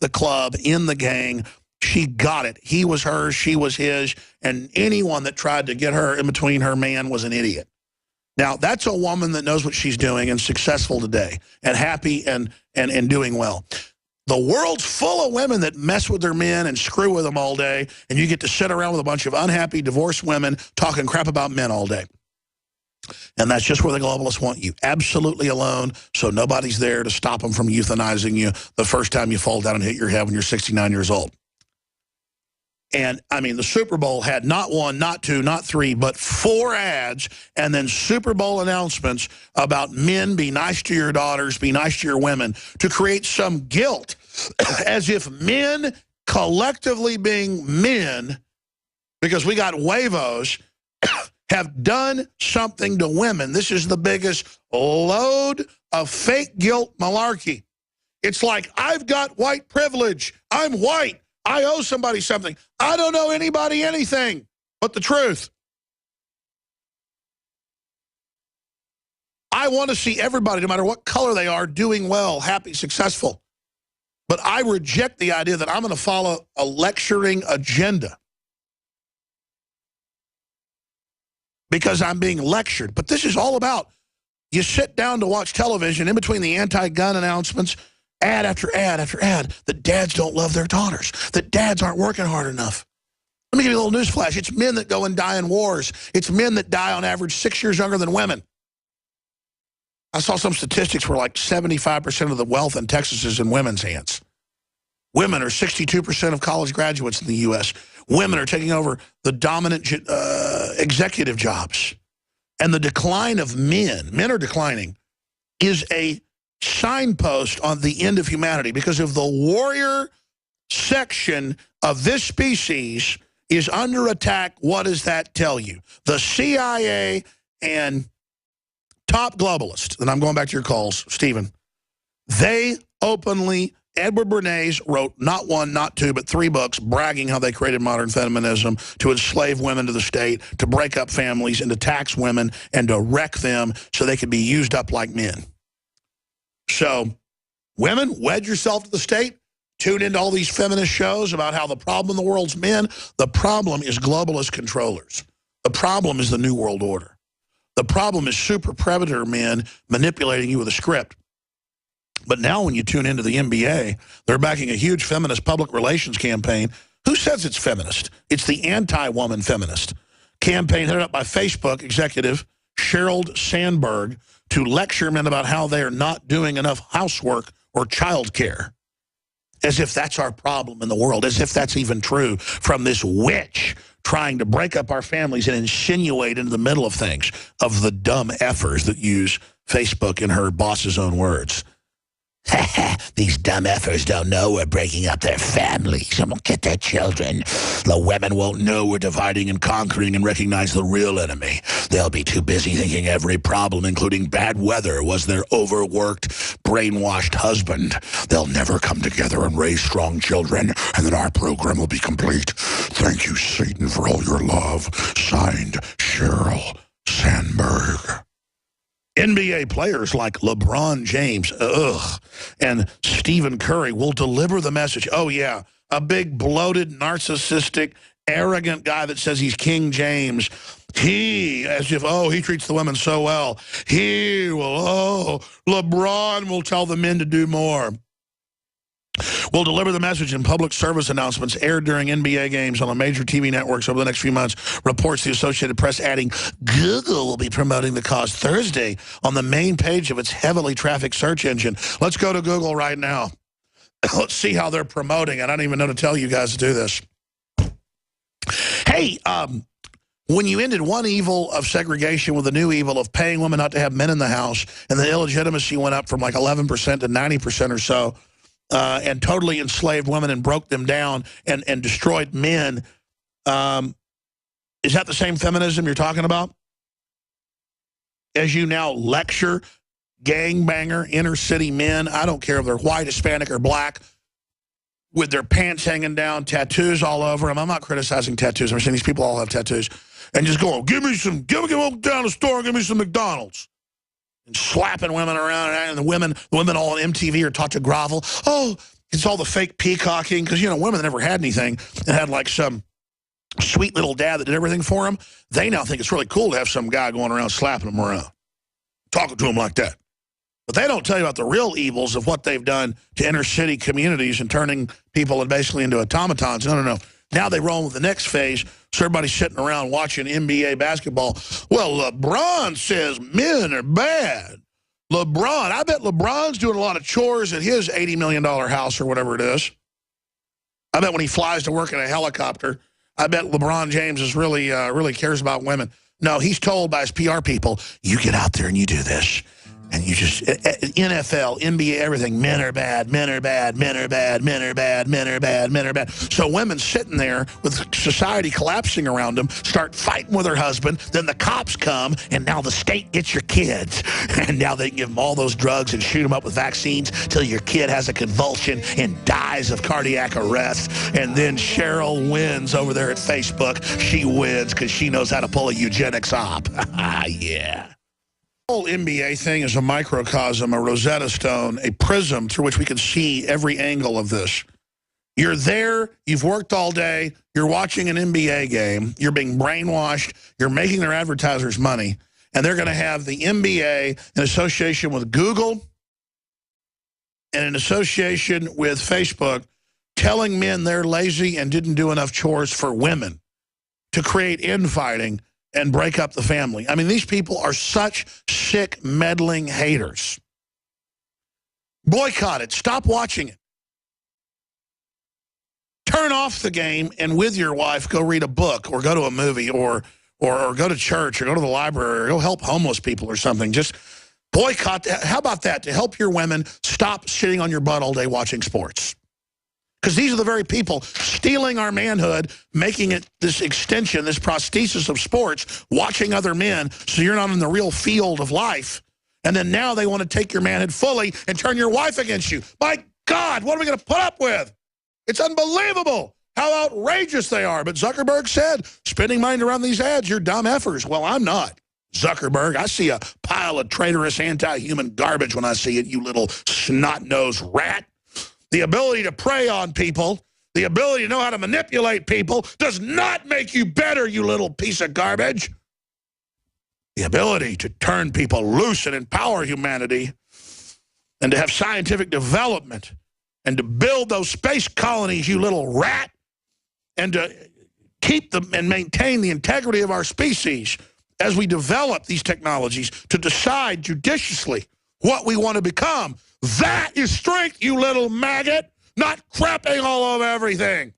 the club, in the gang. She got it. He was hers, she was his, and anyone that tried to get her in between her man was an idiot. Now, that's a woman that knows what she's doing and successful today and happy and doing well. The world's full of women that mess with their men and screw with them all day, and you get to sit around with a bunch of unhappy, divorced women talking crap about men all day. And that's just where the globalists want you, absolutely alone, so nobody's there to stop them from euthanizing you the first time you fall down and hit your head when you're 69 years old. And, I mean, the Super Bowl had not one, not two, not three, but 4 ads and then Super Bowl announcements about men, be nice to your daughters, be nice to your women, to create some guilt as if men collectively being men, because we got huevos, have done something to women. This is the biggest load of fake guilt malarkey. It's like, I've got white privilege. I'm white. I owe somebody something. I don't owe anybody anything but the truth. I want to see everybody, no matter what color they are, doing well, happy, successful. But I reject the idea that I'm going to follow a lecturing agenda because I'm being lectured. But this is all about, you sit down to watch television in between the anti-gun announcements, ad after ad after ad, that dads don't love their daughters, that dads aren't working hard enough. Let me give you a little news flash. It's men that go and die in wars. It's men that die on average 6 years younger than women. I saw some statistics where like 75% of the wealth in Texas is in women's hands. Women are 62% of college graduates in the U.S. Women are taking over the dominant executive jobs. And the decline of men are declining, is a signpost on the end of humanity, because if the warrior section of this species is under attack, what does that tell you? The CIA and top globalists, and I'm going back to your calls, Stephen, they openly, Edward Bernays wrote not one, not two, but 3 books bragging how they created modern feminism to enslave women to the state, to break up families, and to tax women, and to wreck them so they could be used up like men. So, women, wed yourself to the state. Tune into all these feminist shows about how the problem in the world's men. The problem is globalist controllers. The problem is the New World Order. The problem is super predator men manipulating you with a script. But now when you tune into the NBA, they're backing a huge feminist public relations campaign. Who says it's feminist? It's the anti-woman feminist campaign headed up by Facebook executive Sheryl Sandberg, to lecture men about how they are not doing enough housework or child care. As if that's our problem in the world, as if that's even true, from this witch trying to break up our families and insinuate into the middle of things, of the dumb effers that use Facebook in her boss's own words. These dumb effers don't know we're breaking up their families and we'll get their children. The women won't know we're dividing and conquering and recognize the real enemy. They'll be too busy thinking every problem, including bad weather, was their overworked, brainwashed husband. They'll never come together and raise strong children, and then our program will be complete. Thank you, Satan, for all your love. Signed, Sheryl Sandberg. NBA players like LeBron James, and Stephen Curry will deliver the message. Oh, yeah, a big, bloated, narcissistic, arrogant guy that says he's King James. He, as if, he treats the women so well. He will, LeBron will tell the men to do more. Will deliver the message in public service announcements aired during NBA games on the major TV networks over the next few months, reports the Associated Press, adding Google will be promoting the cause Thursday on the main page of its heavily trafficked search engine. Let's go to Google right now. Let's see how they're promoting it. I don't even know to tell you guys to do this. Hey, when you ended one evil of segregation with a new evil of paying women not to have men in the house, and the illegitimacy went up from like 11% to 90% or so, and totally enslaved women and broke them down and destroyed men. Is that the same feminism you're talking about? As you now lecture gangbanger inner city men, I don't care if they're white, Hispanic, or black, with their pants hanging down, tattoos all over them. I'm not criticizing tattoos. I'm saying these people all have tattoos. And just go, give me down the store and give me some McDonald's. And slapping women around, and the women all on MTV are taught to grovel. Oh, It's all the fake peacocking, because, you know, women that never had anything and had like some sweet little dad that did everything for them, they now think it's really cool to have some guy going around slapping them around, talking to them like that. But they don't tell you about the real evils of what they've done to inner city communities and turning people basically into automatons. No, no, no. Now they roll with the next phase, so everybody's sitting around watching NBA basketball. Well, LeBron says men are bad. LeBron, I bet LeBron's doing a lot of chores at his $80 million house or whatever it is. I bet when he flies to work in a helicopter, I bet LeBron James is really cares about women. No, he's told by his PR people, you get out there and you do this. And you just, NFL, NBA, everything, men are bad, men are bad, men are bad, men are bad, men are bad, men are bad. So women sitting there with society collapsing around them start fighting with her husband. Then the cops come, and now the state gets your kids. And now they give them all those drugs and shoot them up with vaccines till your kid has a convulsion and dies of cardiac arrest. And then Cheryl wins over there at Facebook. She wins because she knows how to pull a eugenics op. Yeah. The whole NBA thing is a microcosm, a Rosetta Stone, a prism through which we can see every angle of this. You're there, you've worked all day, you're watching an NBA game, you're being brainwashed, you're making their advertisers money, and they're going to have the NBA in association with Google and in association with Facebook telling men they're lazy and didn't do enough chores for women to create infighting and break up the family. I mean, these people are such sick, meddling haters. Boycott it. Stop watching it. Turn off the game and with your wife go read a book or go to a movie or go to church or go to the library or go help homeless people or something. Just boycott. How about that? To help your women stop sitting on your butt all day watching sports. Because these are the very people stealing our manhood, making it this extension, this prosthesis of sports, watching other men so you're not in the real field of life. And then now they want to take your manhood fully and turn your wife against you. My God, what are we going to put up with? It's unbelievable how outrageous they are. But Zuckerberg said, spending money to run these ads, you're dumb effers. Well, I'm not. Zuckerberg, I see a pile of traitorous anti-human garbage when I see it, you little snot-nosed rat. The ability to prey on people, the ability to know how to manipulate people does not make you better, you little piece of garbage. The ability to turn people loose and empower humanity and to have scientific development and to build those space colonies, you little rat, and to keep them and maintain the integrity of our species as we develop these technologies to decide judiciously what we want to become. That is strength, you little maggot, not crapping all over everything.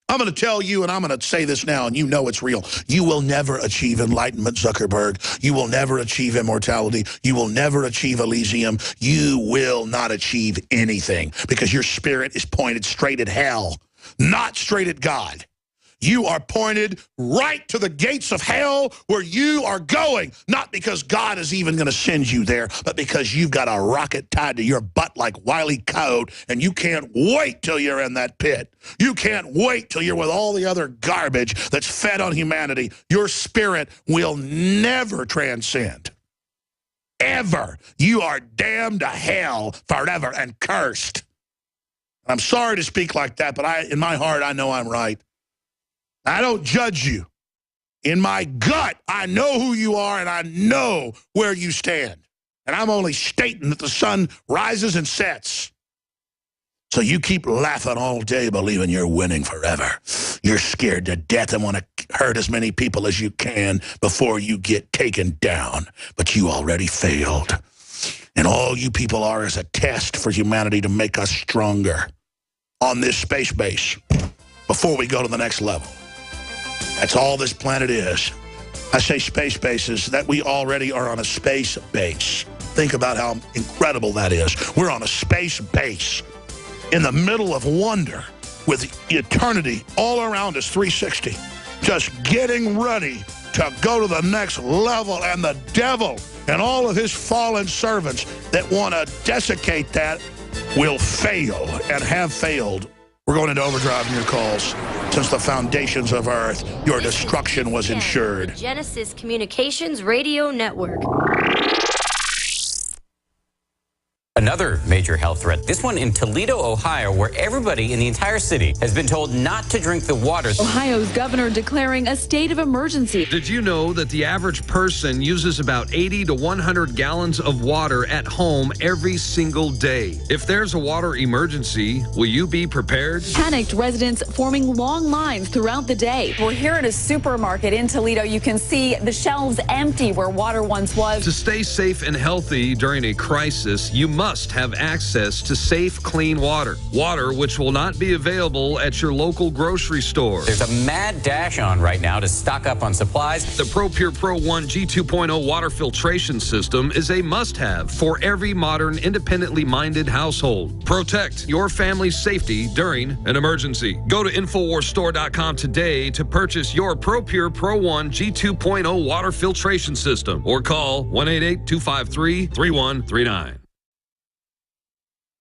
I'm going to tell you, and I'm going to say this now, and you know it's real. You will never achieve enlightenment, Zuckerberg. You will never achieve immortality. You will never achieve Elysium. You will not achieve anything because your spirit is pointed straight at hell, not straight at God. You are pointed right to the gates of hell where you are going, not because God is even going to send you there, but because you've got a rocket tied to your butt like Wile E. Coyote, and you can't wait till you're in that pit. You can't wait till you're with all the other garbage that's fed on humanity. Your spirit will never transcend. Ever. You are damned to hell forever and cursed. I'm sorry to speak like that, but in my heart, I know I'm right. I don't judge you. In my gut, I know who you are and I know where you stand. And I'm only stating that the sun rises and sets. So you keep laughing all day, believing you're winning forever. You're scared to death and want to hurt as many people as you can before you get taken down. But you already failed. And all you people are is a test for humanity to make us stronger on this space base before we go to the next level. That's all this planet is. I say space bases, that we already are on a space base. Think about how incredible that is. We're on a space base in the middle of wonder with eternity all around us, 360. Just getting ready to go to the next level, and the devil and all of his fallen servants that want to desiccate that will fail and have failed. We're going into overdrive in your calls. Since the foundations of Earth, your destruction was ensured. Genesis Communications Radio Network. Another major health threat, this one in Toledo, Ohio, where everybody in the entire city has been told not to drink the water. Ohio's governor declaring a state of emergency. Did you know that the average person uses about 80 to 100 gallons of water at home every single day? If there's a water emergency, will you be prepared? Panicked residents forming long lines throughout the day. We're here at a supermarket in Toledo. You can see the shelves empty where water once was. To stay safe and healthy during a crisis, you must have access to safe, clean water. Water which will not be available at your local grocery store. There's a mad dash on right now to stock up on supplies. The ProPure Pro 1 G2.0 water filtration system is a must-have for every modern, independently minded household. Protect your family's safety during an emergency. Go to InfoWarsStore.com today to purchase your ProPure Pro 1 G2.0 water filtration system or call 1-888-253-3139.